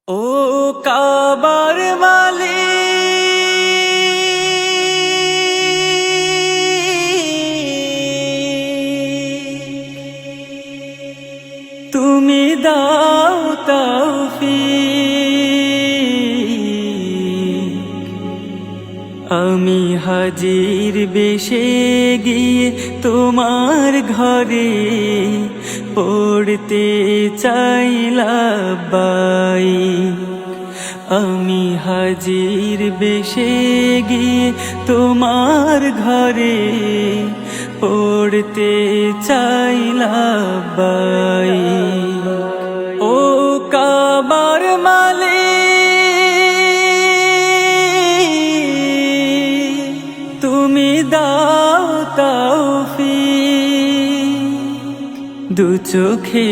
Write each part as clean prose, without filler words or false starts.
ও কাবার মালিক, তুমি দাও তৌফিক, আমি হাজির বেশে গিয়ে তোমার ঘরে পড়তে চাই লাব্বাইক। আমি হাজির বেশে গিয়ে তোমার ঘরে পড়তে চাই লাব্বাইক। ও কাবার মালিক, তুমি দাও তৌফিক, দু চোখে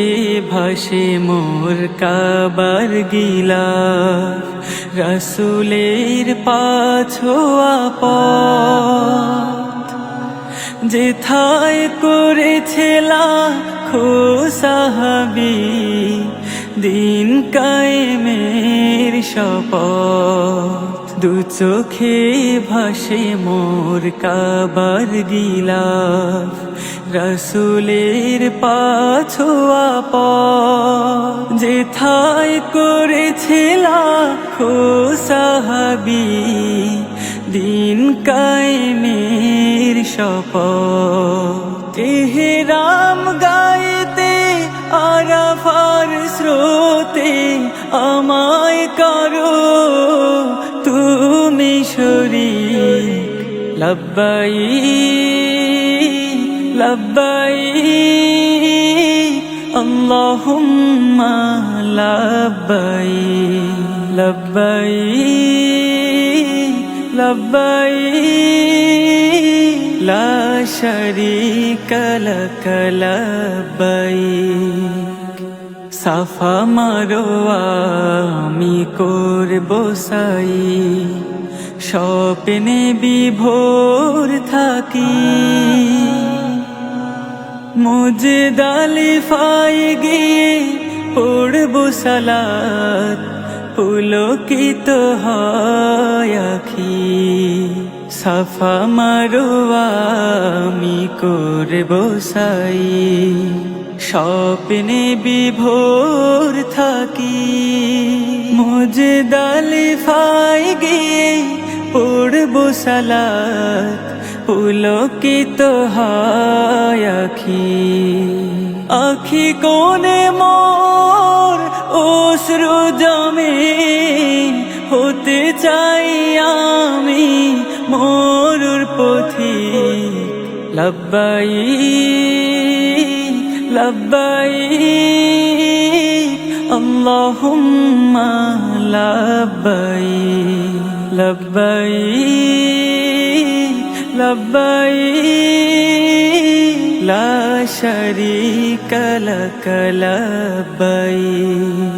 ভাসে মোর কাবার গিলাফ, রাসূলের পাছোয়া পথ, যেথায় করেছে লাখো সাহাবী দিন কায়েমের শপথ। দু চোখে ভাসে মোর কাবার গিলাফ, রাসূলের পাছোয়া পথ, যেথায় করেছে লাখো সাহাবী দিন কায়েমের শপথ। ইহরাম গাইতে আরাফার স্রোতে আমায় করো তুমি শরীক, লব্বাইক লব্বাইক আল্লাহুম্মা লব্বাইক, লব্বাইক লব্বাইক লা শারীকা লাক লব্বাইক। সাফা মারোয়া আমি করব সাই, স্বপ্নে বিভোর থাকি, মুজদালিফায় গিয়ে পড়ব সালাত, পুলকিত হয় আখি। সাফা মারোয়া আমি করব সাই, স্বপ্নে বিভোর থাকি, মুজদালিফায় গিয়ে পড়ব সালাত, পুলকিত হয় আখি। আখি কোণে মোর অশ্রু জমে, হতে চাই আমি মরুর পথিক, লব্বাইক লব্বাইক আল্লাহুম্মা লব্বাইক, লব্বাইক লব্বাইক লা শারীকা লাক লব্বাইক।